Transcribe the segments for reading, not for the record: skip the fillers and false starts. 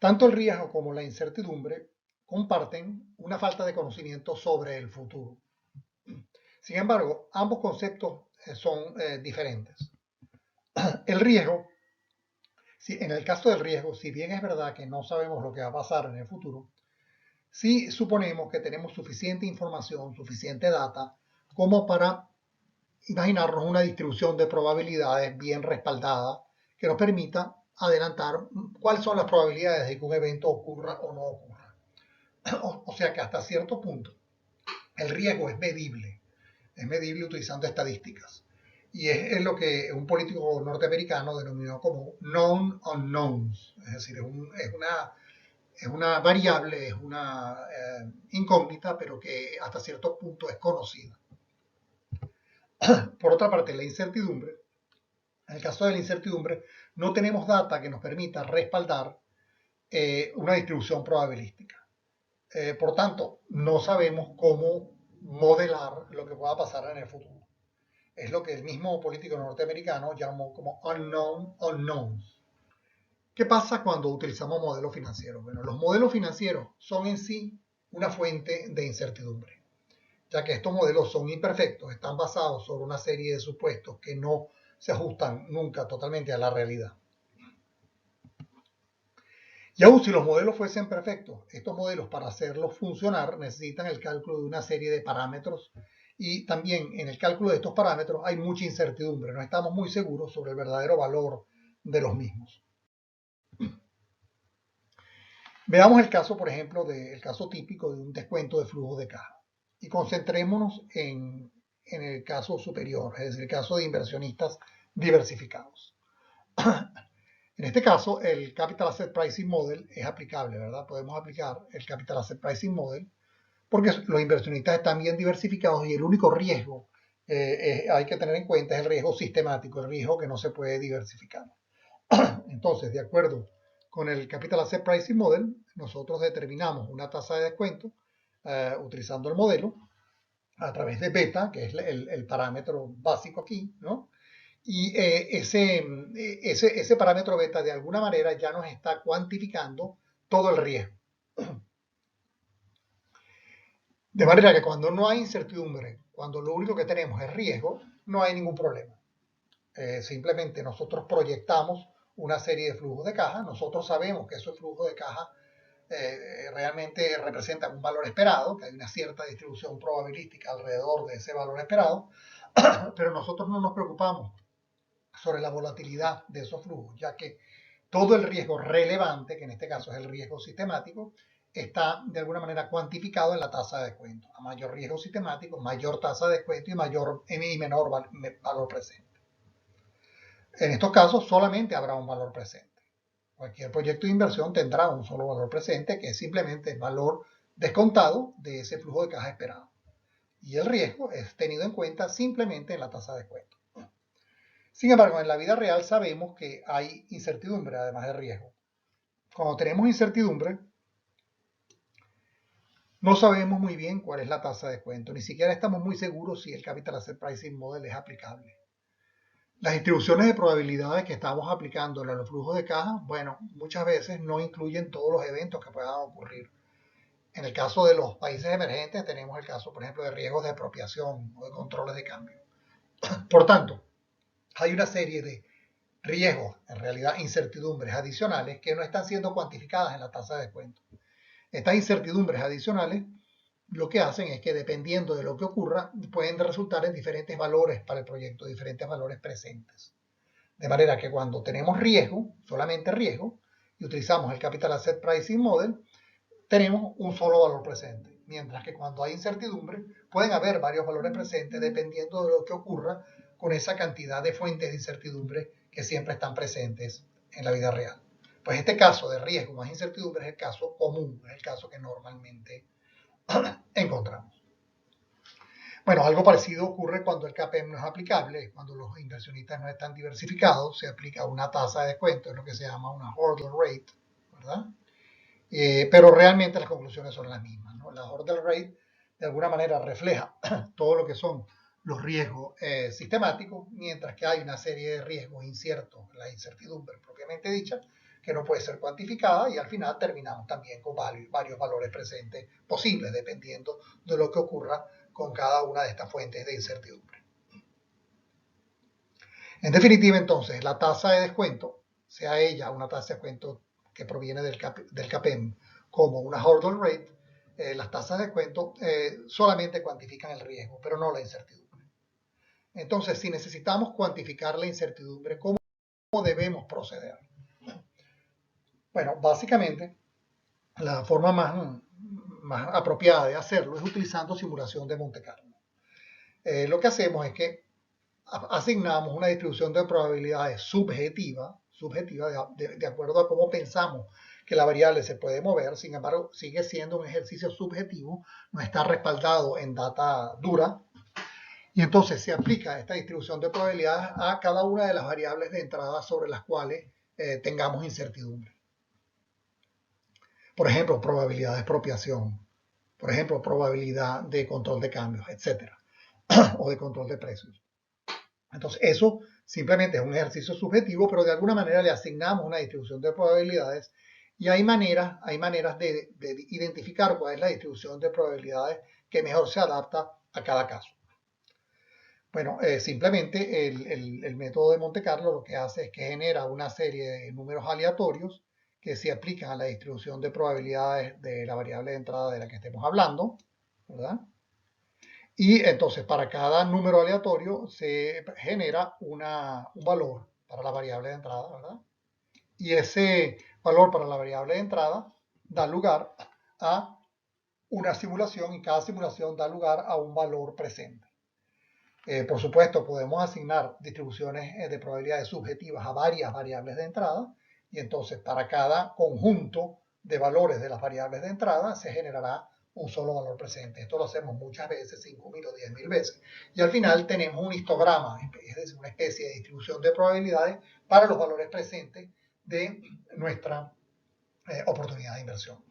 Tanto el riesgo como la incertidumbre comparten una falta de conocimiento sobre el futuro. Sin embargo, ambos conceptos son diferentes. El riesgo, en el caso del riesgo, si bien es verdad que no sabemos lo que va a pasar en el futuro, sí suponemos que tenemos suficiente información, suficiente data, como para imaginarnos una distribución de probabilidades bien respaldada que nos permita adelantar cuáles son las probabilidades de que un evento ocurra o no ocurra. O sea que hasta cierto punto el riesgo es medible utilizando estadísticas. Y es lo que un político norteamericano denominó como known unknowns, es decir, es una variable, es una incógnita, pero que hasta cierto punto es conocida. Por otra parte, la incertidumbre. En el caso de la incertidumbre, no tenemos data que nos permita respaldar una distribución probabilística. Por tanto, no sabemos cómo modelar lo que pueda pasar en el futuro. Es lo que el mismo político norteamericano llamó como unknown unknowns. ¿Qué pasa cuando utilizamos modelos financieros? Bueno, los modelos financieros son en sí una fuente de incertidumbre, ya que estos modelos son imperfectos, están basados sobre una serie de supuestos que no se ajustan nunca totalmente a la realidad. Y aun si los modelos fuesen perfectos, estos modelos para hacerlos funcionar necesitan el cálculo de una serie de parámetros y también en el cálculo de estos parámetros hay mucha incertidumbre, no estamos muy seguros sobre el verdadero valor de los mismos. Veamos el caso, por ejemplo, del caso típico de un descuento de flujo de caja y concentrémonos en el caso superior, es decir, el caso de inversionistas diversificados. En este caso, el Capital Asset Pricing Model es aplicable, ¿verdad? Podemos aplicar el Capital Asset Pricing Model porque los inversionistas están bien diversificados y el único riesgo hay que tener en cuenta es el riesgo sistemático, el riesgo que no se puede diversificar. Entonces, de acuerdo con el Capital Asset Pricing Model, nosotros determinamos una tasa de descuento utilizando el modelo a través de beta, que es el parámetro básico aquí, ¿no? Y ese parámetro beta de alguna manera ya nos está cuantificando todo el riesgo. De manera que cuando no hay incertidumbre, cuando lo único que tenemos es riesgo, no hay ningún problema. Simplemente nosotros proyectamos una serie de flujos de caja, nosotros sabemos que esos flujos de caja realmente representan un valor esperado, que hay una cierta distribución probabilística alrededor de ese valor esperado, pero nosotros no nos preocupamos sobre la volatilidad de esos flujos, ya que todo el riesgo relevante, que en este caso es el riesgo sistemático, está de alguna manera cuantificado en la tasa de descuento. A mayor riesgo sistemático, mayor tasa de descuento y menor valor presente. En estos casos solamente habrá un valor presente. Cualquier proyecto de inversión tendrá un solo valor presente, que es simplemente el valor descontado de ese flujo de caja esperado. Y el riesgo es tenido en cuenta simplemente en la tasa de descuento. Sin embargo, en la vida real sabemos que hay incertidumbre además de riesgo. Cuando tenemos incertidumbre, no sabemos muy bien cuál es la tasa de descuento, ni siquiera estamos muy seguros si el Capital Asset Pricing Model es aplicable. Las distribuciones de probabilidades que estamos aplicando a los flujos de caja, bueno, muchas veces no incluyen todos los eventos que puedan ocurrir. En el caso de los países emergentes tenemos el caso, por ejemplo, de riesgos de apropiación o de controles de cambio. Por tanto, hay una serie de riesgos, en realidad incertidumbres adicionales, que no están siendo cuantificadas en la tasa de descuento. Estas incertidumbres adicionales lo que hacen es que dependiendo de lo que ocurra, pueden resultar en diferentes valores para el proyecto, diferentes valores presentes. De manera que cuando tenemos riesgo, solamente riesgo, y utilizamos el Capital Asset Pricing Model, tenemos un solo valor presente. Mientras que cuando hay incertidumbre, pueden haber varios valores presentes dependiendo de lo que ocurra con esa cantidad de fuentes de incertidumbre que siempre están presentes en la vida real. Pues este caso de riesgo más incertidumbre es el caso común, es el caso que normalmente encontramos. Bueno, algo parecido ocurre cuando el CAPM no es aplicable, cuando los inversionistas no están diversificados, se aplica una tasa de descuento, es lo que se llama una hurdle rate, ¿verdad? Pero realmente las conclusiones son las mismas, ¿no? La hurdle rate de alguna manera refleja todo lo que son los riesgos sistemáticos, mientras que hay una serie de riesgos inciertos, la incertidumbre propiamente dicha, que no puede ser cuantificada y al final terminamos también con varios valores presentes posibles dependiendo de lo que ocurra con cada una de estas fuentes de incertidumbre. En definitiva, entonces, la tasa de descuento, sea ella una tasa de descuento que proviene del CAPEM como una hurdle rate, las tasas de descuento solamente cuantifican el riesgo, pero no la incertidumbre. Entonces, si necesitamos cuantificar la incertidumbre, ¿cómo debemos proceder? Bueno, básicamente, la forma más apropiada de hacerlo es utilizando simulación de Monte Carlo. Lo que hacemos es que asignamos una distribución de probabilidades subjetiva de acuerdo a cómo pensamos que la variable se puede mover. Sin embargo, sigue siendo un ejercicio subjetivo, no está respaldado en data dura. Y entonces se aplica esta distribución de probabilidades a cada una de las variables de entrada sobre las cuales tengamos incertidumbre. Por ejemplo, probabilidad de expropiación, por ejemplo, probabilidad de control de cambios, etcétera, o de control de precios. Entonces, eso simplemente es un ejercicio subjetivo, pero de alguna manera le asignamos una distribución de probabilidades y hay maneras de identificar cuál es la distribución de probabilidades que mejor se adapta a cada caso. Bueno, simplemente el método de Monte Carlo lo que hace es que genera una serie de números aleatorios que se aplican a la distribución de probabilidades de la variable de entrada de la que estemos hablando, ¿verdad? Y entonces para cada número aleatorio se genera un valor para la variable de entrada, ¿verdad? Y ese valor para la variable de entrada da lugar a una simulación y cada simulación da lugar a un valor presente. Por supuesto, podemos asignar distribuciones de probabilidades subjetivas a varias variables de entrada y entonces para cada conjunto de valores de las variables de entrada se generará un solo valor presente. Esto lo hacemos muchas veces, 5.000 o 10.000 veces. Y al final tenemos un histograma, es decir, una especie de distribución de probabilidades para los valores presentes de nuestra oportunidad de inversión.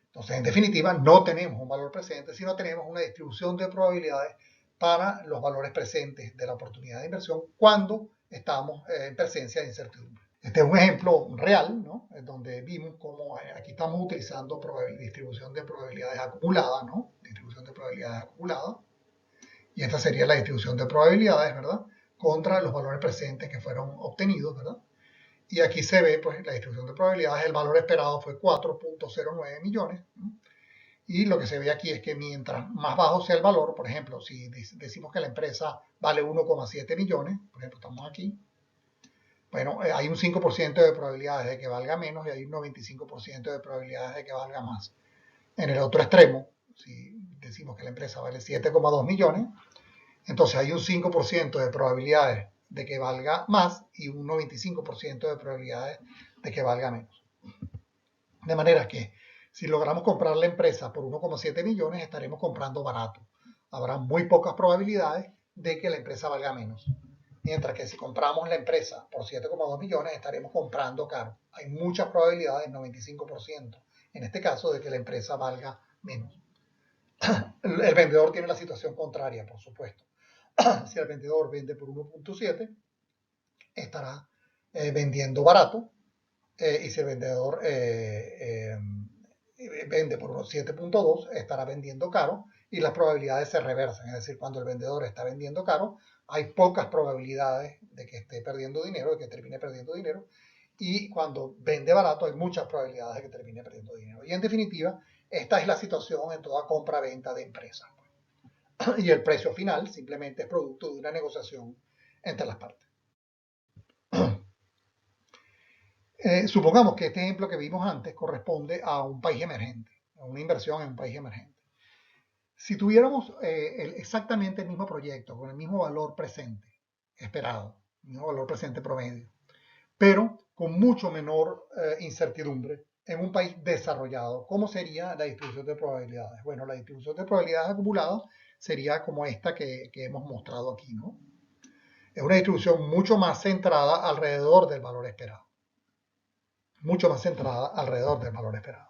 Entonces, en definitiva, no tenemos un valor presente, sino tenemos una distribución de probabilidades para los valores presentes de la oportunidad de inversión cuando estamos en presencia de incertidumbre. Este es un ejemplo real, ¿no? Donde vimos cómo aquí estamos utilizando distribución de probabilidades acumulada, ¿no? Distribución de probabilidades acumulada. Y esta sería la distribución de probabilidades, ¿verdad? Contra los valores presentes que fueron obtenidos, ¿verdad? Y aquí se ve, pues, la distribución de probabilidades. El valor esperado fue 4.09 millones. ¿No? Y lo que se ve aquí es que mientras más bajo sea el valor, por ejemplo, si decimos que la empresa vale 1,7 millones, por ejemplo, estamos aquí, bueno, hay un 5% de probabilidades de que valga menos y hay un 95% de probabilidades de que valga más. En el otro extremo, si decimos que la empresa vale 7,2 millones, entonces hay un 5% de probabilidades de que valga más y un 95% de probabilidades de que valga menos. De manera que si logramos comprar la empresa por 1,7 millones, estaremos comprando barato. Habrá muy pocas probabilidades de que la empresa valga menos. Mientras que si compramos la empresa por 7,2 millones, estaremos comprando caro. Hay muchas probabilidades, 95%, en este caso, de que la empresa valga menos. El vendedor tiene la situación contraria, por supuesto. Si el vendedor vende por 1.7, estará vendiendo barato. Y si el vendedor vende por 7.2, estará vendiendo caro y las probabilidades se reversan. Es decir, cuando el vendedor está vendiendo caro, hay pocas probabilidades de que esté perdiendo dinero, de que termine perdiendo dinero. Y cuando vende barato, hay muchas probabilidades de que termine perdiendo dinero. Y en definitiva, esta es la situación en toda compra-venta de empresas. Y el precio final simplemente es producto de una negociación entre las partes. Supongamos que este ejemplo que vimos antes corresponde a un país emergente, a una inversión en un país emergente. Si tuviéramos exactamente el mismo proyecto, con el mismo valor presente esperado, el mismo valor presente promedio, pero con mucho menor incertidumbre en un país desarrollado, ¿cómo sería la distribución de probabilidades? Bueno, la distribución de probabilidades acumuladas sería como esta que hemos mostrado aquí, ¿no? Es una distribución mucho más centrada alrededor del valor esperado. Mucho más centrada alrededor del valor esperado.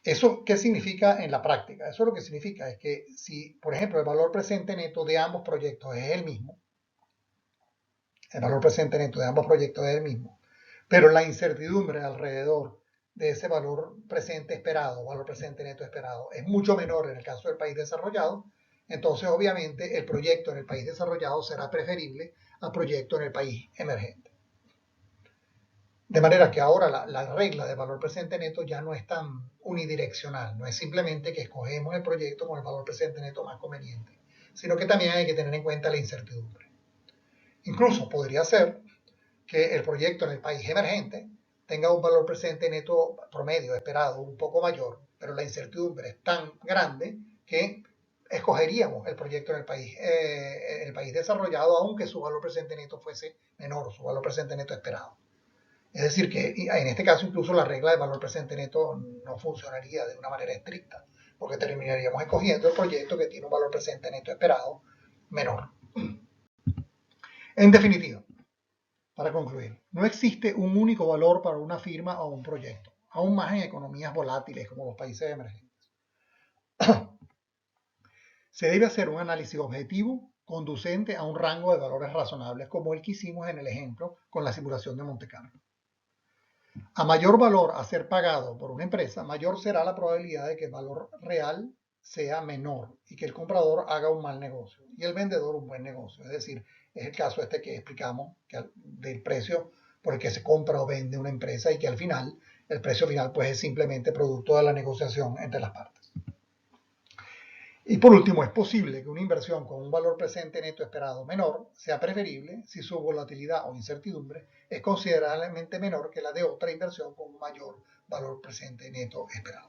¿Eso qué significa en la práctica? Eso lo que significa es que si, por ejemplo, el valor presente neto de ambos proyectos es el mismo, el valor presente neto de ambos proyectos es el mismo, pero la incertidumbre alrededor de ese valor presente esperado, valor presente neto esperado, es mucho menor en el caso del país desarrollado, entonces obviamente el proyecto en el país desarrollado será preferible al proyecto en el país emergente. De manera que ahora la regla de valor presente neto ya no es tan unidireccional, no es simplemente que escogemos el proyecto con el valor presente neto más conveniente, sino que también hay que tener en cuenta la incertidumbre. Incluso podría ser que el proyecto en el país emergente tenga un valor presente neto promedio esperado un poco mayor, pero la incertidumbre es tan grande que escogeríamos el proyecto en el país desarrollado, aunque su valor presente neto fuese menor, su valor presente neto esperado. Es decir, que en este caso incluso la regla de valor presente neto no funcionaría de una manera estricta, porque terminaríamos escogiendo el proyecto que tiene un valor presente neto esperado menor. En definitiva, para concluir, no existe un único valor para una firma o un proyecto, aún más en economías volátiles como los países emergentes. Se debe hacer un análisis objetivo conducente a un rango de valores razonables, como el que hicimos en el ejemplo con la simulación de Monte Carlo. A mayor valor a ser pagado por una empresa, mayor será la probabilidad de que el valor real sea menor y que el comprador haga un mal negocio y el vendedor un buen negocio. Es decir, es el caso este que explicamos del precio por el que se compra o vende una empresa y que al final, el precio final pues es simplemente producto de la negociación entre las partes. Y por último, es posible que una inversión con un valor presente neto esperado menor sea preferible si su volatilidad o incertidumbre es considerablemente menor que la de otra inversión con un mayor valor presente neto esperado.